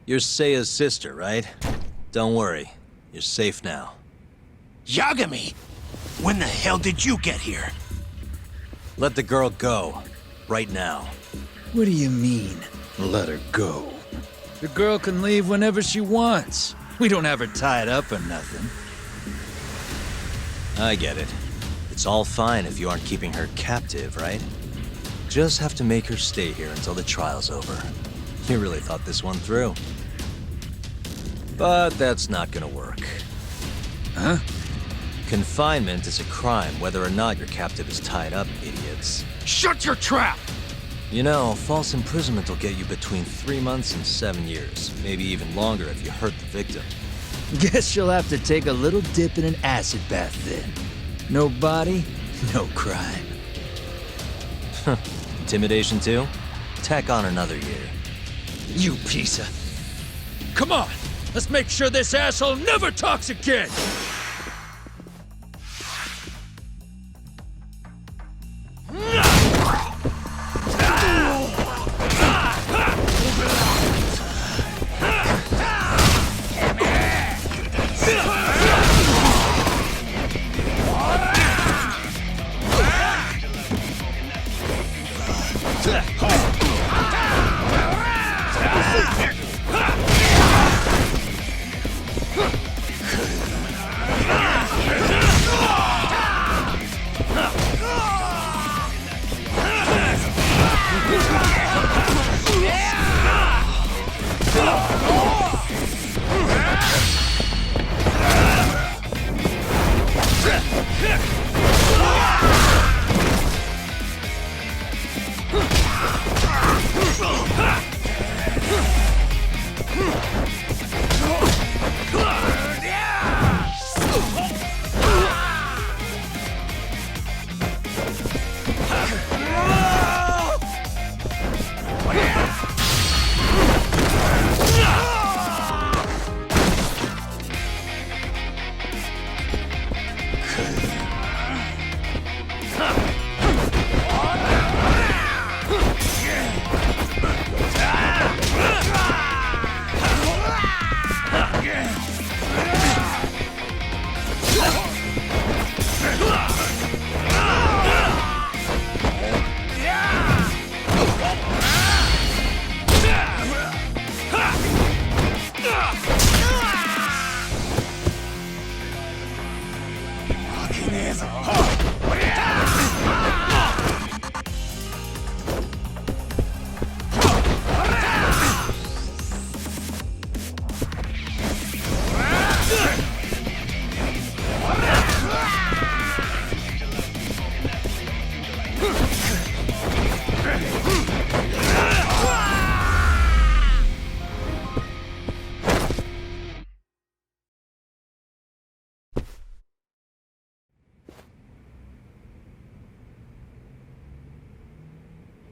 You're Seiya's sister, right? Don't worry. You're safe now. Yagami! When the hell did you get here? Let the girl go. Right now. What do you mean, let her go? The girl can leave whenever she wants. We don't have her tied up or nothing. I get it. It's all fine if you aren't keeping her captive, right? Just have to make her stay here until the trial's over. You really thought this one through. But that's not gonna work. Huh? Confinement is a crime whether or not your captive is tied up, idiots. Shut your trap! You know, false imprisonment will get you between 3 months and 7 years. Maybe even longer if you hurt the victim. Guess you'll have to take a little dip in an acid bath then. No body, no crime. Intimidation too? Tack on another year. You piece of... Come on! Let's make sure this asshole never talks again!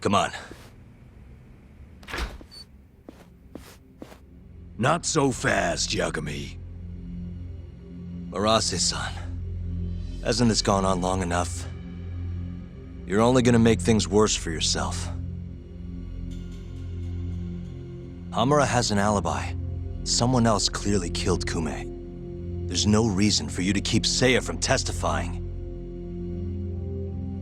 Come on. Not so fast, Yagami. Arase-san, hasn't this gone on long enough? You're only gonna make things worse for yourself. Hamura has an alibi. Someone else clearly killed Kume. There's no reason for you to keep Seiya from testifying.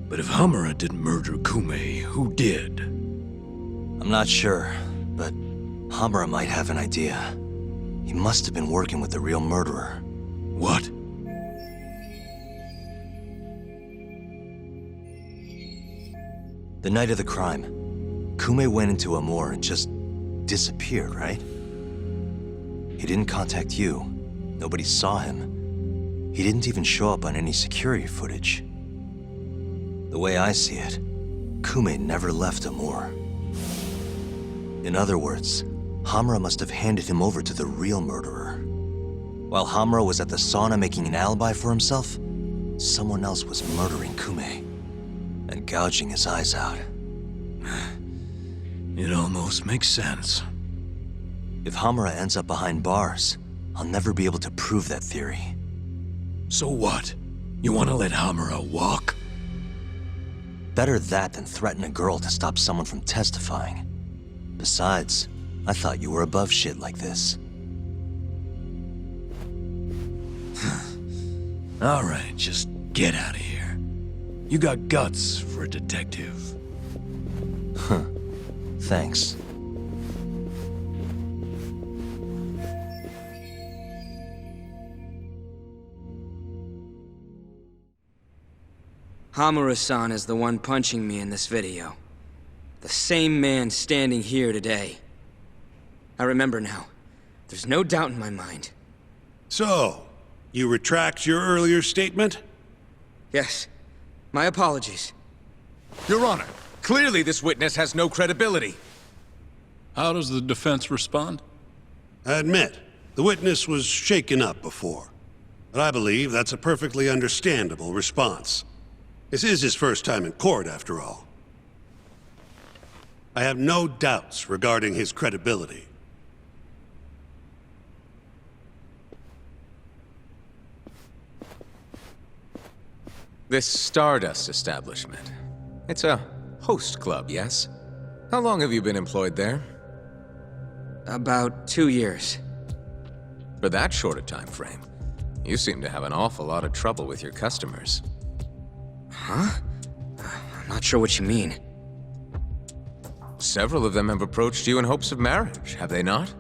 But if Hamura didn't murder Kume, who did? I'm not sure, but Hamura might have an idea. He must have been working with the real murderer. What? The night of the crime, Kume went into Amor and just disappeared, right? He didn't contact you. Nobody saw him. He didn't even show up on any security footage. The way I see it, Kume never left Amor. In other words, Hamura must have handed him over to the real murderer. While Hamura was at the sauna making an alibi for himself, someone else was murdering Kume and gouging his eyes out. It almost makes sense. If Hamura ends up behind bars, I'll never be able to prove that theory. So what? You want to let Hamura walk? Better that than threaten a girl to stop someone from testifying. Besides, I thought you were above shit like this. All right, just get out of here. You got guts for a detective. Thanks. Hamura-san is the one punching me in this video. The same man standing here today. I remember now. There's no doubt in my mind. So, you retract your earlier statement? Yes. My apologies. Your Honor, clearly this witness has no credibility. How does the defense respond? I admit, the witness was shaken up before. But I believe that's a perfectly understandable response. This is his first time in court, after all. I have no doubts regarding his credibility. This Stardust establishment. It's a host club, yes? How long have you been employed there? About 2 years. For that short a time frame, you seem to have an awful lot of trouble with your customers. Huh? I'm not sure what you mean. Several of them have approached you in hopes of marriage, have they not?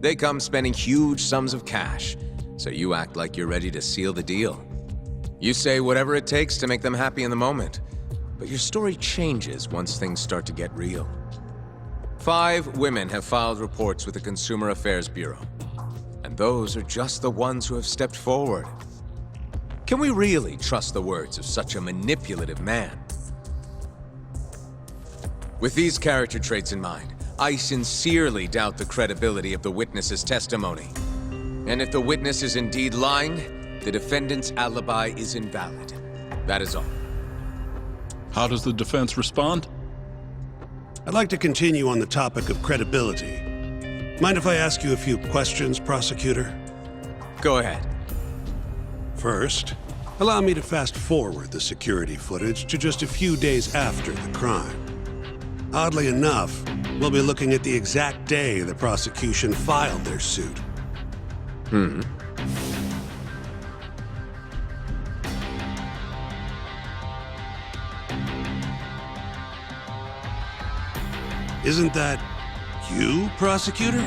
They come spending huge sums of cash, so you act like you're ready to seal the deal. You say whatever it takes to make them happy in the moment, but your story changes once things start to get real. 5 women have filed reports with the Consumer Affairs Bureau, and those are just the ones who have stepped forward. Can we really trust the words of such a manipulative man? With these character traits in mind, I sincerely doubt the credibility of the witness's testimony. And if the witness is indeed lying, the defendant's alibi is invalid. That is all. How does the defense respond? I'd like to continue on the topic of credibility. Mind if I ask you a few questions, prosecutor? Go ahead. First, allow me to fast forward the security footage to just a few days after the crime. Oddly enough, we'll be looking at the exact day the prosecution filed their suit. Isn't that you, prosecutor?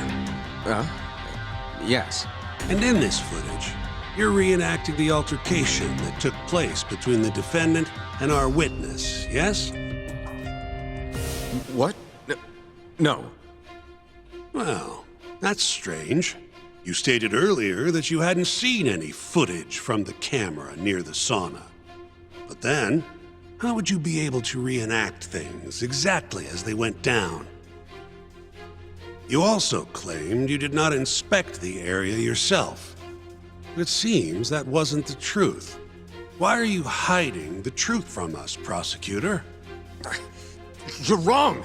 Yes. And in this footage, you're reenacting the altercation that took place between the defendant and our witness, yes? What? No. Well, that's strange. You stated earlier that you hadn't seen any footage from the camera near the sauna. But then, how would you be able to reenact things exactly as they went down? You also claimed you did not inspect the area yourself. It seems that wasn't the truth. Why are you hiding the truth from us, prosecutor? You're wrong!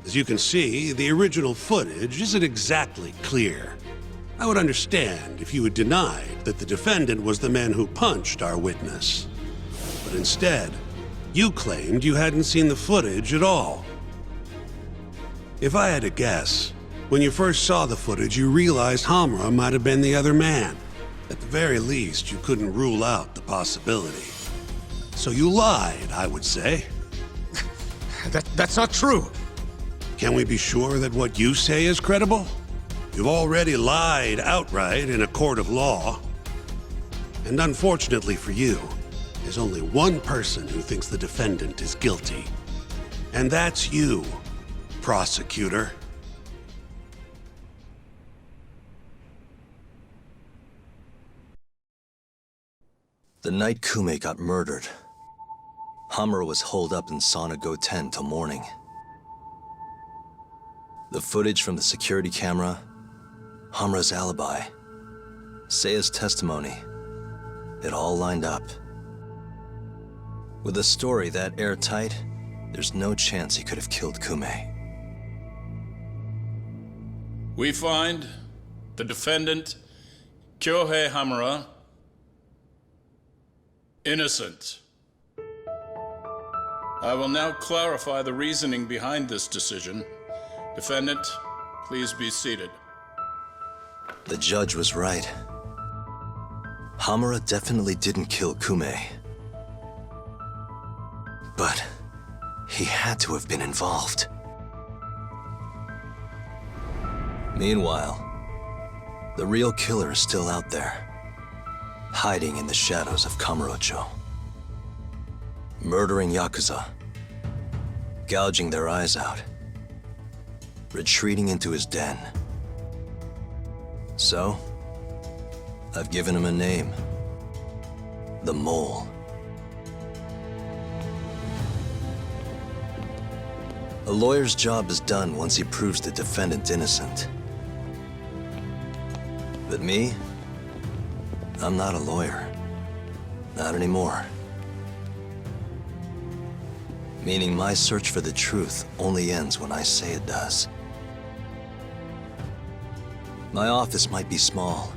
As you can see, the original footage isn't exactly clear. I would understand if you had denied that the defendant was the man who punched our witness. But instead, you claimed you hadn't seen the footage at all. If I had to guess, when you first saw the footage, you realized Hamura might have been the other man. At the very least, you couldn't rule out the possibility. So you lied, I would say. That's not true! Can we be sure that what you say is credible? You've already lied outright in a court of law. And unfortunately for you, there's only one person who thinks the defendant is guilty. And that's you, prosecutor. The night Kume got murdered, Hamura was holed up in Sauna Go 10 till morning. The footage from the security camera, Hamura's alibi, Seiya's testimony, it all lined up. With a story that airtight, there's no chance he could have killed Kume. We find the defendant, Kyohei Hamura, innocent. I will now clarify the reasoning behind this decision. Defendant, please be seated. The judge was right. Hamura definitely didn't kill Kume. But he had to have been involved. Meanwhile, the real killer is still out there, hiding in the shadows of Kamurocho. Murdering Yakuza, gouging their eyes out, retreating into his den. So, I've given him a name. The Mole. A lawyer's job is done once he proves the defendant innocent. But me? I'm not a lawyer. Not anymore. Meaning my search for the truth only ends when I say it does. My office might be small,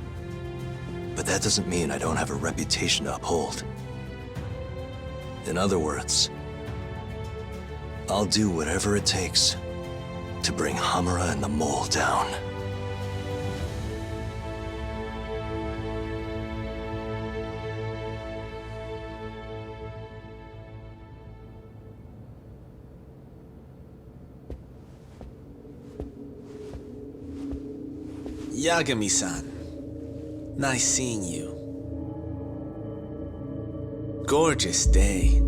but that doesn't mean I don't have a reputation to uphold. In other words, I'll do whatever it takes to bring Hamura and the Mole down. Yagami-san, nice seeing you. Gorgeous day.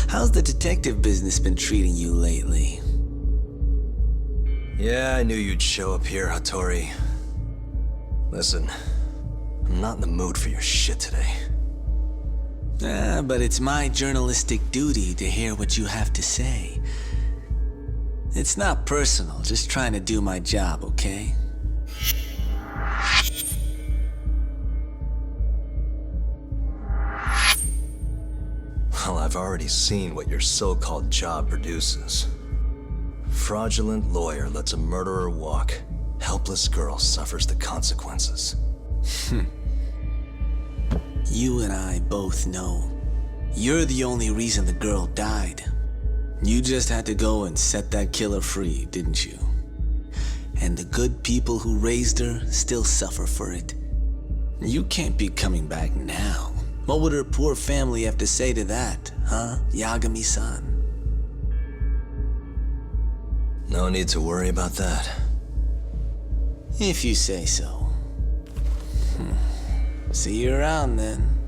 How's the detective business been treating you lately? Yeah, I knew you'd show up here, Hattori. Listen, I'm not in the mood for your shit today. But it's my journalistic duty to hear what you have to say. It's not personal, just trying to do my job, okay? Well, I've already seen what your so-called job produces. Fraudulent lawyer lets a murderer walk. Helpless girl suffers the consequences. You and I both know. You're the only reason the girl died. You just had to go and set that killer free, didn't you? And the good people who raised her still suffer for it. You can't be coming back now. What would her poor family have to say to that, huh, Yagami-san? No need to worry about that. If you say so. See you around then.